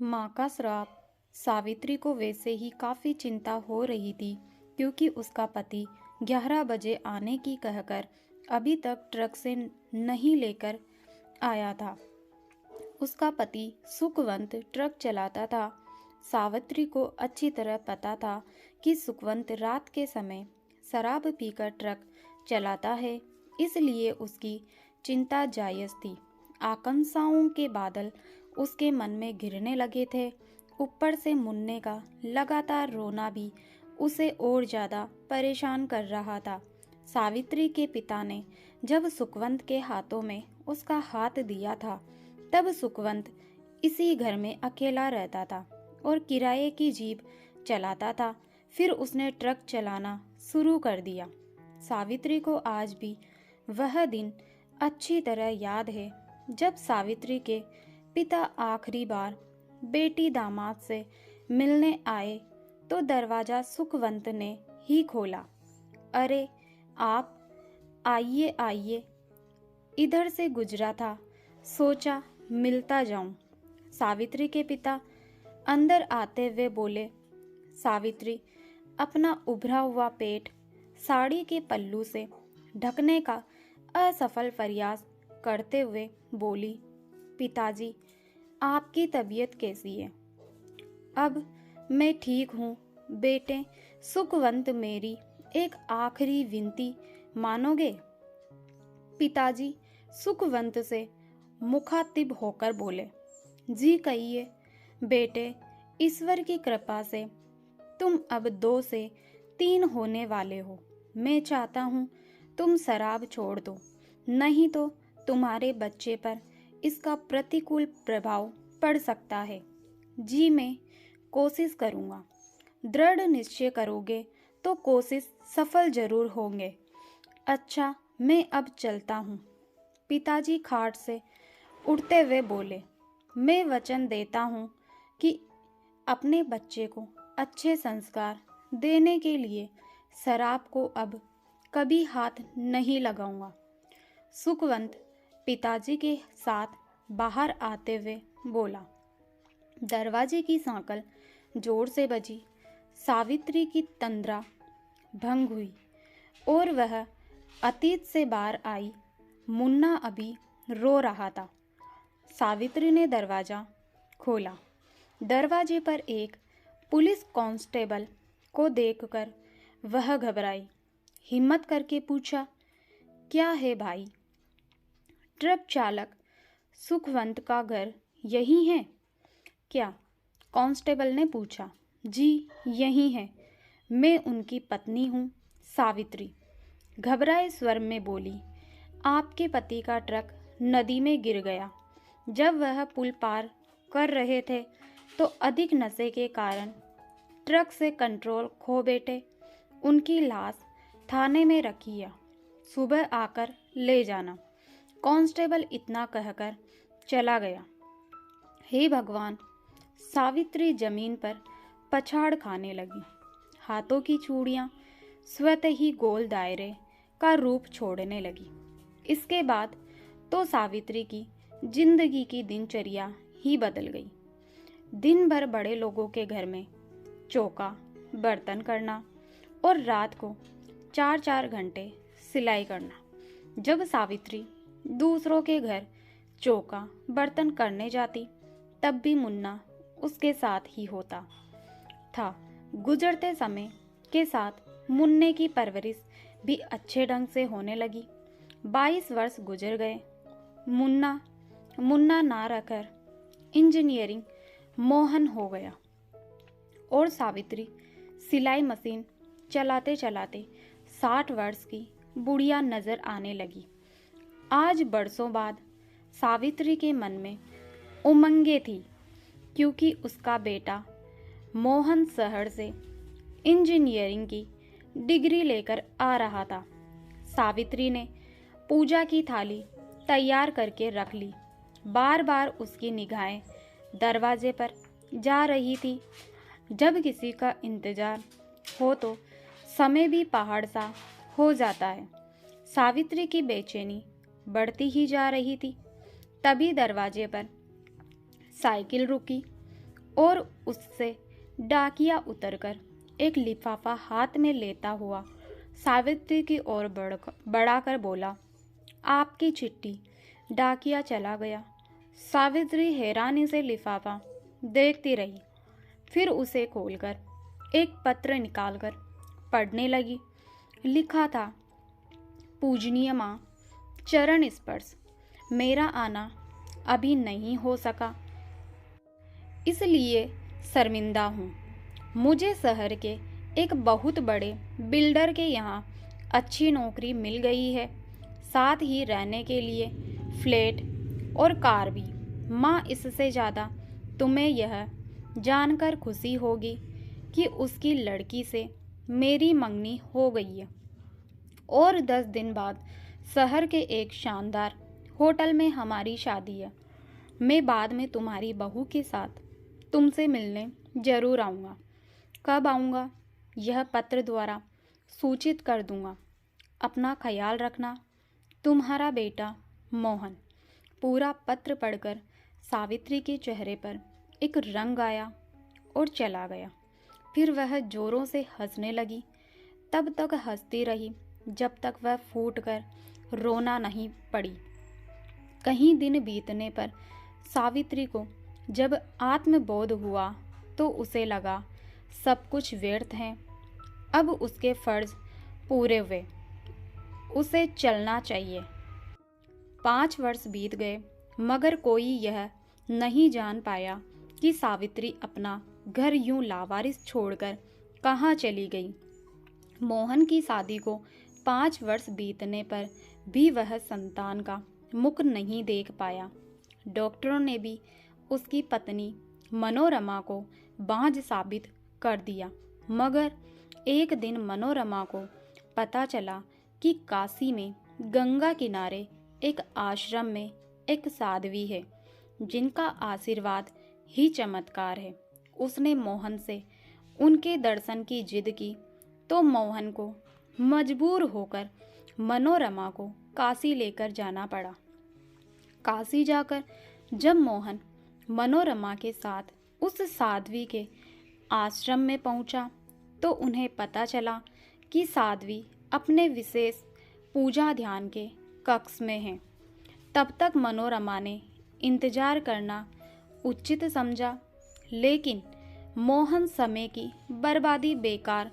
माँ का श्राप। सावित्री को वैसे ही काफी चिंता हो रही थी क्योंकि उसका पति 11 बजे आने की कहकर अभी तक ट्रक से नहीं लेकर आया था। उसका पति सुखवंत ट्रक चलाता था। सावित्री को अच्छी तरह पता था कि सुखवंत रात के समय शराब पीकर ट्रक चलाता है, इसलिए उसकी चिंता जायज थी। आकांक्षाओं के बादल उसके मन में घिरने लगे थे। ऊपर से मुन्ने का लगातार रोना भी उसे और ज्यादा परेशान कर रहा था। सावित्री के पिता ने जब सुखवंत के हाथों में उसका हाथ दिया था, तब सुखवंत इसी घर में अकेला रहता था और किराए की जीप चलाता था। फिर उसने ट्रक चलाना शुरू कर दिया। सावित्री को आज भी वह दिन अच्छी तरह याद है जब सावित्री के पिता आखिरी बार बेटी दामाद से मिलने आए तो दरवाजा सुखवंत ने ही खोला। अरे आप आइए आइए, इधर से गुजरा था, सोचा मिलता जाऊं। सावित्री के पिता अंदर आते हुए बोले। सावित्री अपना उभरा हुआ पेट साड़ी के पल्लू से ढकने का असफल प्रयास करते हुए बोली, पिताजी आपकी तबीयत कैसी है? अब मैं ठीक हूँ बेटे। सुखवंत मेरी एक आखिरी विनती मानोगे? पिताजी सुखवंत से मुखातिब होकर बोले। जी कहिए बेटे, ईश्वर की कृपा से तुम अब 2 से 3 होने वाले हो। मैं चाहता हूँ तुम शराब छोड़ दो, नहीं तो तुम्हारे बच्चे पर इसका प्रतिकूल प्रभाव पड़ सकता है। जी मैं कोशिश करूँगा। दृढ़ निश्चय करोगे तो कोशिश सफल जरूर होंगे। अच्छा मैं अब चलता हूँ। पिताजी खाट से उठते हुए बोले। मैं वचन देता हूँ कि अपने बच्चे को अच्छे संस्कार देने के लिए शराब को अब कभी हाथ नहीं लगाऊंगा। सुखवंत पिताजी के साथ बाहर आते हुए बोला। दरवाजे की सांकल जोर से बजी। सावित्री की तंद्रा भंग हुई और वह अतीत से बाहर आई। मुन्ना अभी रो रहा था। सावित्री ने दरवाजा खोला। दरवाजे पर एक पुलिस कांस्टेबल को देखकर वह घबराई। हिम्मत करके पूछा, क्या है भाई? ट्रक चालक सुखवंत का घर यही है क्या? कांस्टेबल ने पूछा। जी यही है, मैं उनकी पत्नी हूँ। सावित्री घबराए स्वर में बोली। आपके पति का ट्रक नदी में गिर गया। जब वह पुल पार कर रहे थे तो अधिक नशे के कारण ट्रक से कंट्रोल खो बैठे। उनकी लाश थाने में रखी है, सुबह आकर ले जाना। कांस्टेबल इतना कहकर चला गया। हे भगवान! सावित्री जमीन पर पछाड़ खाने लगी। हाथों की चूड़ियां स्वतः ही गोल दायरे का रूप छोड़ने लगी। इसके बाद तो सावित्री की जिंदगी की दिनचर्या ही बदल गई। दिन भर बड़े लोगों के घर में चौका बर्तन करना और रात को 4-4 घंटे सिलाई करना। जब सावित्री दूसरों के घर चौका बर्तन करने जाती, तब भी मुन्ना उसके साथ ही होता था। गुजरते समय के साथ मुन्ने की परवरिश भी अच्छे ढंग से होने लगी। 22 वर्ष गुजर गए। मुन्ना ना रहकर इंजीनियरिंग मोहन हो गया और सावित्री सिलाई मशीन चलाते चलाते 60 वर्ष की बुढ़िया नजर आने लगी। आज बरसों बाद सावित्री के मन में उमंगे थी क्योंकि उसका बेटा मोहन शहर से इंजीनियरिंग की डिग्री लेकर आ रहा था। सावित्री ने पूजा की थाली तैयार करके रख ली। बार बार उसकी निगाहें दरवाजे पर जा रही थी। जब किसी का इंतजार हो तो समय भी पहाड़ सा हो जाता है। सावित्री की बेचैनी बढ़ती ही जा रही थी। तभी दरवाजे पर साइकिल रुकी और उससे डाकिया उतरकर एक लिफाफा हाथ में लेता हुआ सावित्री की ओर बढ़ाकर बोला, आपकी चिट्ठी। डाकिया चला गया। सावित्री हैरानी से लिफाफा देखती रही, फिर उसे खोलकर एक पत्र निकालकर पढ़ने लगी। लिखा था, पूजनीय माँ, चरण स्पर्श। मेरा आना अभी नहीं हो सका, इसलिए शर्मिंदा हूँ। मुझे शहर के एक बहुत बड़े बिल्डर के यहाँ अच्छी नौकरी मिल गई है, साथ ही रहने के लिए फ्लैट और कार भी। माँ, इससे ज़्यादा तुम्हें यह जानकर खुशी होगी कि उसकी लड़की से मेरी मंगनी हो गई है और 10 दिन बाद शहर के एक शानदार होटल में हमारी शादी है। मैं बाद में तुम्हारी बहू के साथ तुमसे मिलने जरूर आऊँगा। कब आऊँगा यह पत्र द्वारा सूचित कर दूँगा। अपना ख्याल रखना, तुम्हारा बेटा मोहन। पूरा पत्र पढ़कर सावित्री के चेहरे पर एक रंग आया और चला गया। फिर वह जोरों से हंसने लगी। तब तक हंसती रही जब तक वह फूटकर रोना नहीं पड़ी। कहीं दिन बीतने पर सावित्री को जब आत्मबोध हुआ तो उसे लगा सब कुछ व्यर्थ है। अब उसके फर्ज पूरे हुए, उसे चलना चाहिए। 5 वर्ष बीत गए, मगर कोई यह नहीं जान पाया कि सावित्री अपना घर यूं लावारिस छोड़कर कहाँ चली गई। मोहन की शादी को 5 वर्ष बीतने पर भी वह संतान का मुख नहीं देख पाया। डॉक्टरों ने भी उसकी पत्नी मनोरमा को बांझ साबित कर दिया, मगर एक दिन मनोरमा को पता चला कि काशी में गंगा किनारे एक आश्रम में एक साध्वी है जिनका आशीर्वाद ही चमत्कार है। उसने मोहन से उनके दर्शन की जिद की तो मोहन को मजबूर होकर मनोरमा को काशी लेकर जाना पड़ा। काशी जाकर जब मोहन मनोरमा के साथ उस साध्वी के आश्रम में पहुंचा तो उन्हें पता चला कि साध्वी अपने विशेष पूजा ध्यान के कक्ष में है। तब तक मनोरमा ने इंतजार करना उचित समझा, लेकिन मोहन समय की बर्बादी बेकार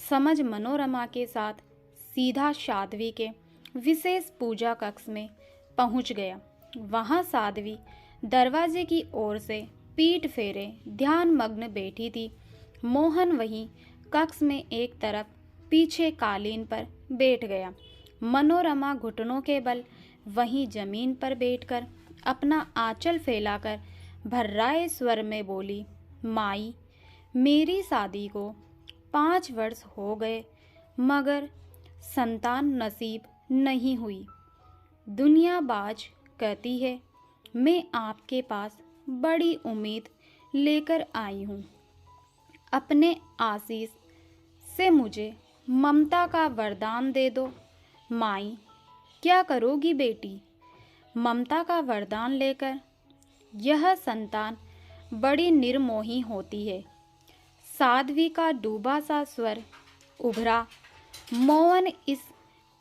समझ मनोरमा के साथ सीधा साध्वी के विशेष पूजा कक्ष में पहुंच गया। वहां साध्वी दरवाजे की ओर से पीठ फेरे ध्यान मग्न बैठी थी। मोहन वहीं कक्ष में एक तरफ पीछे कालीन पर बैठ गया। मनोरमा घुटनों के बल वहीं जमीन पर बैठकर अपना आंचल फैलाकर भर्राए स्वर में बोली, माई, मेरी शादी को 5 वर्ष हो गए, मगर संतान नसीब नहीं हुई। दुनियाबाज कहती है मैं आपके पास बड़ी उम्मीद लेकर आई हूँ। अपने आशीष से मुझे ममता का वरदान दे दो। माई, क्या करोगी बेटी ममता का वरदान लेकर? यह संतान बड़ी निर्मोही होती है। साध्वी का डूबा सा स्वर उभरा। मोहन इस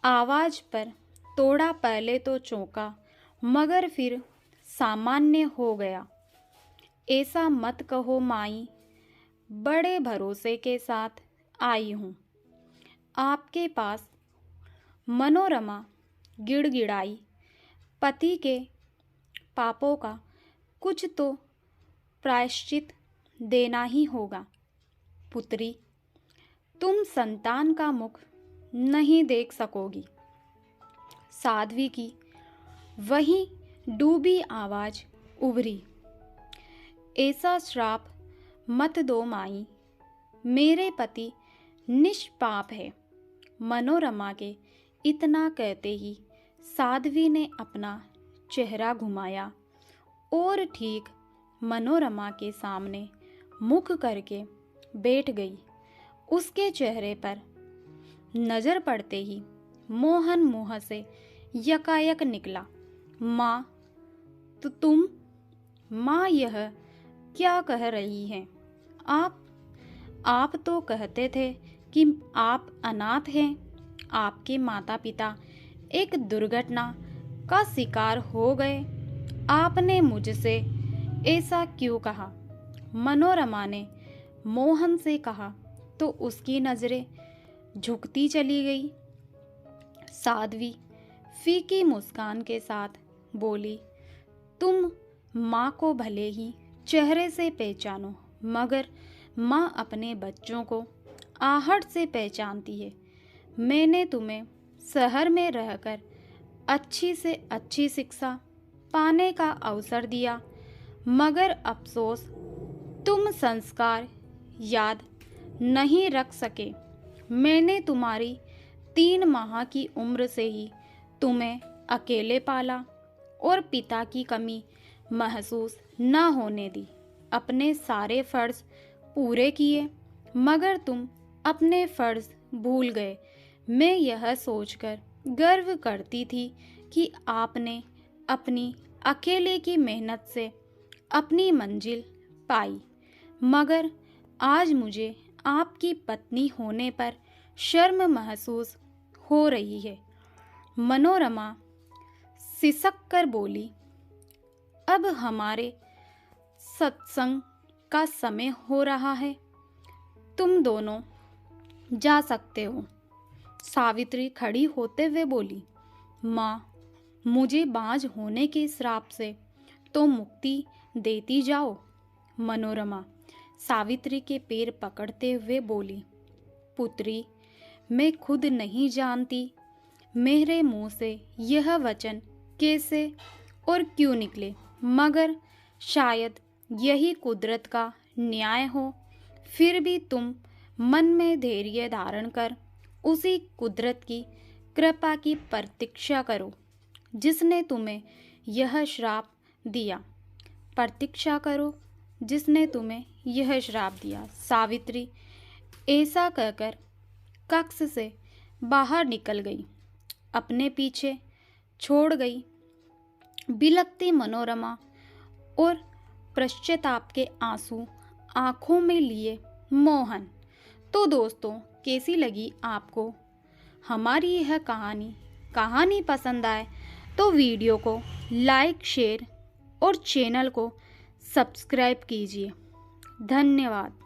आवाज पर थोड़ा पहले तो चौंका, मगर फिर सामान्य हो गया। ऐसा मत कहो माई, बड़े भरोसे के साथ आई हूँ आपके पास। मनोरमा गिड़गिड़ाई, पति के पापों का कुछ तो प्रायश्चित देना ही होगा। पुत्री, तुम संतान का मुख नहीं देख सकोगी। साध्वी की वही डूबी आवाज उभरी। ऐसा श्राप मत दो माई, मेरे पति निष्पाप है। मनोरमा के इतना कहते ही साध्वी ने अपना चेहरा घुमाया और ठीक मनोरमा के सामने मुख करके बैठ गई। उसके चेहरे पर नजर पड़ते ही मोहन मुंह से यकायक निकला, माँ, तो तुम? माँ, यह क्या कह रही हैं आप तो कहते थे कि आप अनाथ हैं। आपके माता पिता एक दुर्घटना का शिकार हो गए। आपने मुझसे ऐसा क्यों कहा? मनोरमा ने मोहन से कहा तो उसकी नजरें झुकती चली गई। साध्वी फीकी मुस्कान के साथ बोली, तुम माँ को भले ही चेहरे से पहचानो, मगर माँ अपने बच्चों को आहट से पहचानती है। मैंने तुम्हें शहर में रहकर अच्छी से अच्छी शिक्षा पाने का अवसर दिया, मगर अफसोस तुम संस्कार याद नहीं रख सके। मैंने तुम्हारी 3 माह की उम्र से ही तुम्हें अकेले पाला और पिता की कमी महसूस न होने दी। अपने सारे फर्ज पूरे किए, मगर तुम अपने फर्ज भूल गए। मैं यह सोचकर गर्व करती थी कि आपने अपनी अकेले की मेहनत से अपनी मंजिल पाई, मगर आज मुझे आपकी पत्नी होने पर शर्म महसूस हो रही है। मनोरमा सिसक कर बोली, अब हमारे सत्संग का समय हो रहा है, तुम दोनों जा सकते हो। सावित्री खड़ी होते हुए बोली, माँ, मुझे बाँझ होने के श्राप से तो मुक्ति देती जाओ। मनोरमा सावित्री के पैर पकड़ते हुए बोली, पुत्री, मैं खुद नहीं जानती मेरे मुंह से यह वचन कैसे और क्यों निकले, मगर शायद यही कुदरत का न्याय हो। फिर भी तुम मन में धैर्य धारण कर उसी कुदरत की कृपा की प्रतीक्षा करो जिसने तुम्हें यह श्राप दिया। प्रतीक्षा करो जिसने तुम्हें यह श्राप दिया। सावित्री ऐसा कहकर कक्ष से बाहर निकल गई, अपने पीछे छोड़ गई बिलखती मनोरमा और पश्चाताप के आंसू आंखों में लिए मोहन। तो दोस्तों, कैसी लगी आपको हमारी यह कहानी पसंद आए तो वीडियो को लाइक, शेयर और चैनल को सब्सक्राइब कीजिए। धन्यवाद।